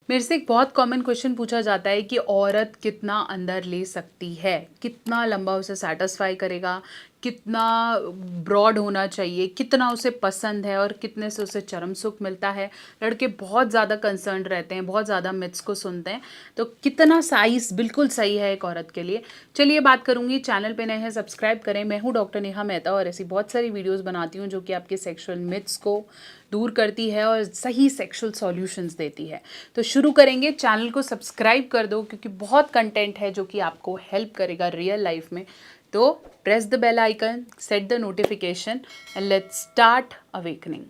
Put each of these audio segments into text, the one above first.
मेरे से एक बहुत कॉमन क्वेश्चन पूछा जाता है कि औरत कितना अंदर ले सकती है, कितना लंबा उसे सेटिस्फाई करेगा, कितना ब्रॉड होना चाहिए, कितना उसे पसंद है और कितने से उसे चरम सुख मिलता है। लड़के बहुत ज़्यादा कंसर्न रहते हैं, बहुत ज़्यादा मिथ्स को सुनते हैं। तो कितना साइज बिल्कुल सही है एक औरत के लिए, चलिए बात करूंगी। चैनल पे नए हैं सब्सक्राइब करें। मैं हूँ डॉक्टर नेहा मेहता और ऐसी बहुत सारी वीडियोस बनाती हूँ जो कि आपके सेक्सुअल मिथ्स को दूर करती है और सही सेक्सुअल सॉल्यूशंस देती है। तो शुरू करेंगे। चैनल को सब्सक्राइब कर दो क्योंकि बहुत कंटेंट है जो कि आपको हेल्प करेगा रियल लाइफ में। तो press the bell icon, set the notification and let's start awakening.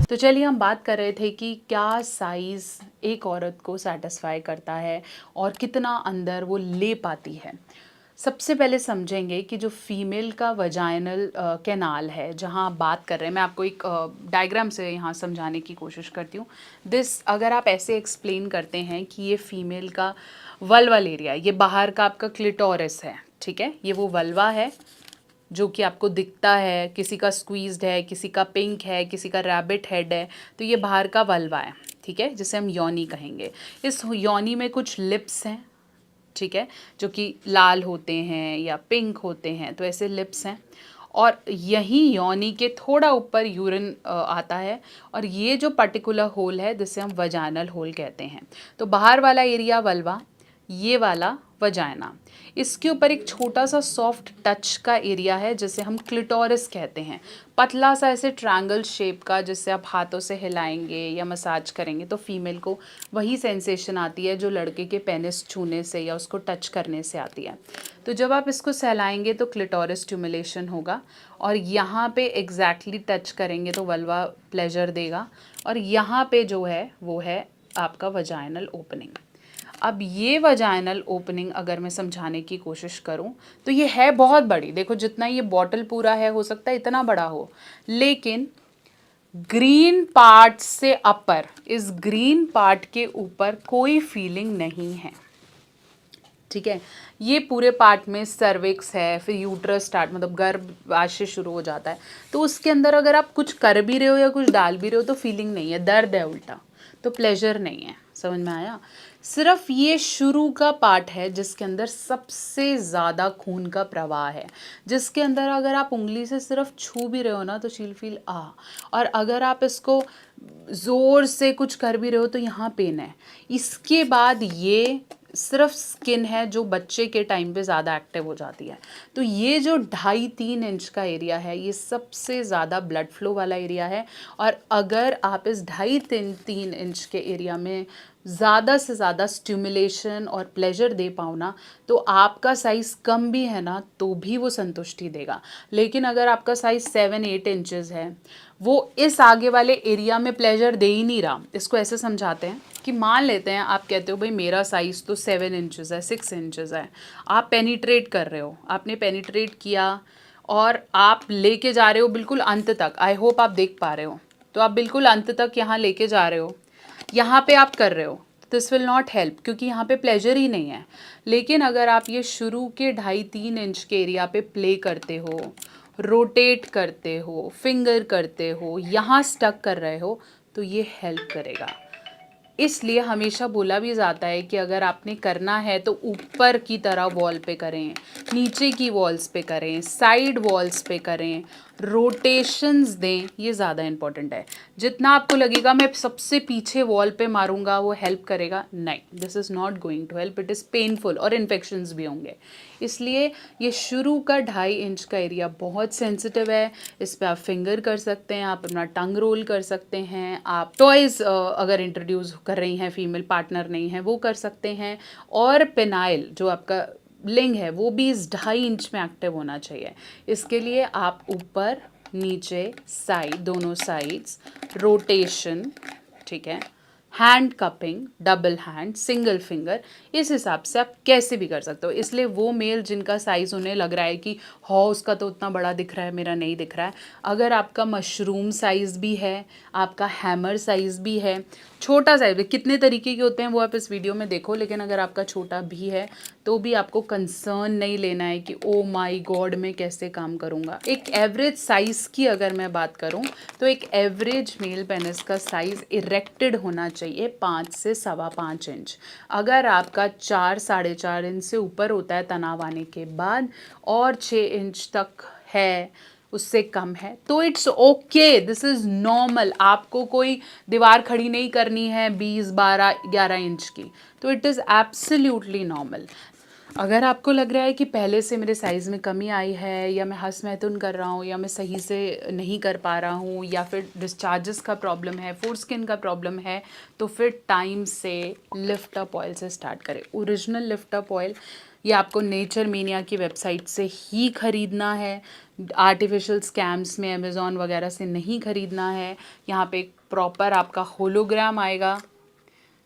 तो चलिए हम बात कर रहे थे कि क्या साइज़ एक औरत को सेटिस्फाई करता है और कितना अंदर वो ले पाती है। सबसे पहले समझेंगे कि जो फीमेल का वजाइनल कैनाल है, जहाँ आप बात कर रहे हैं, मैं आपको एक डायग्राम से यहाँ समझाने की कोशिश करती हूँ। अगर आप ऐसे एक्सप्लेन करते हैं कि ये फीमेल का वल्वल एरिया, ये बाहर का आपका क्लिटोरिस है, ठीक है, ये वो वल्वा है जो कि आपको दिखता है। किसी का स्क्वीज्ड है, किसी का पिंक है, किसी का रैबिट हेड है, तो ये बाहर का वल्वा है, ठीक है, जिसे हम योनी कहेंगे। इस योनी में कुछ लिप्स हैं, ठीक है, जो कि लाल होते हैं या पिंक होते हैं, तो ऐसे लिप्स हैं। और यही योनी के थोड़ा ऊपर यूरिन आता है और ये जो पर्टिकुलर होल है जिसे हम वजाइनल होल कहते हैं। तो बाहर वाला एरिया वल्वा, ये वाला वजाइना, इसके ऊपर एक छोटा सा सॉफ्ट टच का एरिया है जिसे हम क्लिटोरिस कहते हैं। पतला सा ऐसे ट्रायंगल शेप का, जिससे आप हाथों से हिलाएंगे या मसाज करेंगे तो फीमेल को वही सेंसेशन आती है जो लड़के के पेनिस छूने से या उसको टच करने से आती है। तो जब आप इसको सहलाएंगे तो क्लिटोरिस स्टिमुलेशन होगा और यहाँ पे एग्जैक्टली टच करेंगे तो वल्वा प्लेजर देगा और यहाँ पे जो है वो है आपका वजाइनल ओपनिंग। अब ये वजाइनल ओपनिंग अगर मैं समझाने की कोशिश करूं तो ये है बहुत बड़ी। देखो जितना ये बॉटल पूरा है, हो सकता है इतना बड़ा हो, लेकिन ग्रीन पार्ट से अपर, इस ग्रीन पार्ट के ऊपर कोई फीलिंग नहीं है, ठीक है। ये पूरे पार्ट में सर्विक्स है, फिर यूट्रस स्टार्ट, मतलब गर्भाशय शुरू हो जाता है। तो उसके अंदर अगर आप कुछ कर भी रहे हो या कुछ डाल भी रहे हो तो फीलिंग नहीं है, दर्द है उल्टा, तो प्लेजर नहीं है। समझ में आया? सिर्फ ये शुरू का पार्ट है जिसके अंदर सबसे ज़्यादा खून का प्रवाह है, जिसके अंदर अगर आप उंगली से सिर्फ छू भी रहे हो ना तो शील फील और अगर आप इसको ज़ोर से कुछ कर भी रहे हो तो यहाँ पेन है। इसके बाद ये सिर्फ स्किन है जो बच्चे के टाइम पे ज़्यादा एक्टिव हो जाती है। तो ये जो 2.5-3 इंच का एरिया है, ये सबसे ज़्यादा ब्लड फ्लो वाला एरिया है। और अगर आप इस 2.5-3 इंच के एरिया में ज़्यादा से ज़्यादा स्टिमुलेशन और प्लेजर दे पाओ ना, तो आपका साइज़ कम भी है ना तो भी वो संतुष्टि देगा। लेकिन अगर आपका साइज़ 7-8 इंचज़ है, वो इस आगे वाले एरिया में प्लेजर दे ही नहीं रहा। इसको ऐसे समझाते हैं कि मान लेते हैं आप कहते हो भाई मेरा साइज़ तो 7 इंचज़ है, 6 इंचज़ है, आप पेनिट्रेट कर रहे हो, आपने पेनिट्रेट किया और आप लेके जा रहे हो बिल्कुल अंत तक। आई होप आप देख पा रहे हो। तो आप बिल्कुल अंत तक यहाँ लेके जा रहे हो, यहाँ पे आप कर रहे हो, दिस विल नॉट हेल्प क्योंकि यहाँ पे प्लेजर ही नहीं है। लेकिन अगर आप ये शुरू के 2.5-3 इंच के एरिया पे प्ले करते हो, रोटेट करते हो, फिंगर करते हो, यहाँ स्टक कर रहे हो, तो ये हेल्प करेगा। इसलिए हमेशा बोला भी जाता है कि अगर आपने करना है तो ऊपर की तरह वॉल पे करें, नीचे की वॉल्स पे करें, साइड वॉल्स पे करें, रोटेशंस दें, ये ज़्यादा इम्पॉर्टेंट है। जितना आपको लगेगा मैं सबसे पीछे वॉल पे मारूंगा वो हेल्प करेगा, नहीं, this is not going to help, it is painful और इन्फेक्शंस भी होंगे। इसलिए ये शुरू का 2.5 इंच का एरिया बहुत सेंसिटिव है। इस पर आप फिंगर कर सकते हैं, आप अपना टंग रोल कर सकते हैं, आप टॉयज़ अगर इंट्रोड्यूस कर रही हैं, फीमेल पार्टनर नहीं है, वो कर सकते हैं। और पेनाइल जो आपका लिंग है वो भी इस 2.5 इंच में एक्टिव होना चाहिए। इसके लिए आप ऊपर नीचे साइड, दोनों साइड्स रोटेशन, ठीक है, hand cupping, double hand, single finger, इस हिसाब से आप कैसे भी कर सकते हो। इसलिए वो मेल जिनका साइज़ उन्हें लग रहा है कि हाँ उसका तो उतना बड़ा दिख रहा है, मेरा नहीं दिख रहा है, अगर आपका मशरूम साइज़ भी है, आपका हैमर साइज़ भी है, छोटा साइज़ भी, कितने तरीके के होते हैं वो आप इस वीडियो में देखो, लेकिन अगर आपका छोटा भी है तो भी आपको कंसर्न नहीं लेना है कि ओ माय गॉड मैं कैसे काम करूँगा। एक एवरेज साइज़ की अगर मैं बात करूँ तो एक एवरेज मेल पेनिस का साइज़ इरेक्टेड होना चाहिए 5 से 5.25 इंच। अगर आपका 4-4.5 इंच से ऊपर होता है तनाव आने के बाद और 6 इंच तक है, उससे कम है, तो it's okay, this is normal. आपको कोई दीवार खड़ी नहीं करनी है 20-12-11 इंच की, तो इट इज़ एब्सोल्युटली नॉर्मल। अगर आपको लग रहा है कि पहले से मेरे साइज़ में कमी आई है, या मैं हँस मैथुन कर रहा हूँ, या मैं सही से नहीं कर पा रहा हूँ, या फिर डिस्चार्जेस का प्रॉब्लम है, फोर स्किन का प्रॉब्लम है, तो फिर टाइम से लिफ्ट अप ऑयल से स्टार्ट करें। ओरिजिनल लिफ्ट अप ऑयल ये आपको नेचर मेनिया की वेबसाइट से ही ख़रीदना है, आर्टिफिशियल स्कैम्स में अमेज़ॉन वगैरह से नहीं ख़रीदना है। यहाँ पे एक प्रॉपर आपका होलोग्राम आएगा,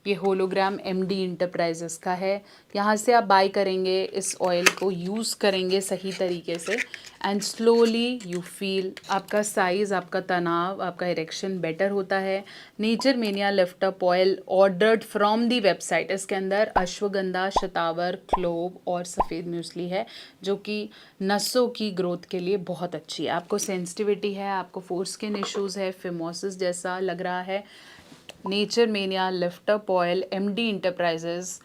ये होलोग्राम MD इंटरप्राइजेस का है। यहाँ से आप बाय करेंगे, इस ऑयल को यूज़ करेंगे सही तरीके से, एंड स्लोली यू फील आपका साइज़, आपका तनाव, आपका इरेक्शन बेटर होता है। Nature mania lift up oil ordered from the website, इसके अंदर अश्वगंधा, शतावर, क्लोव और सफ़ेद म्यूसली है, जो कि नसों की ग्रोथ के लिए बहुत अच्छी है। आपको सेंसिटिविटी है, आपको फोर स्किन इश्यूज़ है, फिमोसिस जैसा लग रहा है, nature mania lift up oil MD enterprises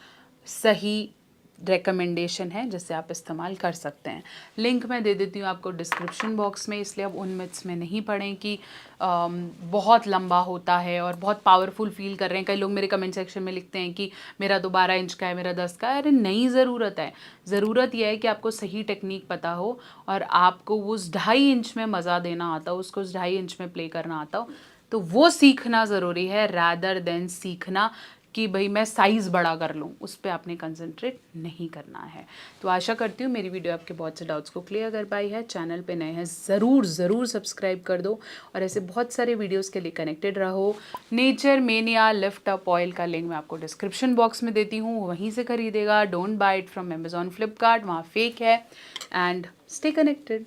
सही रिकमेंडेशन है जिससे आप इस्तेमाल कर सकते हैं। लिंक मैं दे देती हूँ आपको डिस्क्रिप्शन बॉक्स में, इसलिए अब उन मिथ्स में नहीं पड़ें कि बहुत लंबा होता है और बहुत पावरफुल फील कर रहे हैं। कई लोग मेरे कमेंट सेक्शन में लिखते हैं कि मेरा तो 12 इंच का है, मेरा 10 का है। अरे नहीं, ज़रूरत है, ज़रूरत यह है कि आपको सही टेक्निक पता हो और आपको उस 2.5 इंच में मज़ा देना आता हो, उसको उस 2.5 इंच में प्ले करना आता हो, तो वो सीखना ज़रूरी है, रैदर देन सीखना कि भाई मैं साइज़ बड़ा कर लूँ। उस पर आपने कंसंट्रेट नहीं करना है। तो आशा करती हूँ मेरी वीडियो आपके बहुत से डाउट्स को क्लियर कर पाई है। चैनल पे नए हैं ज़रूर सब्सक्राइब कर दो और ऐसे बहुत सारे वीडियोस के लिए कनेक्टेड रहो। Nature mania lift up oil का लिंक मैं आपको डिस्क्रिप्शन बॉक्स में देती हूँ, वहीं से खरीदेगा। Don't buy it from Amazon, Flipkart, वहाँ फेक है। And stay connected.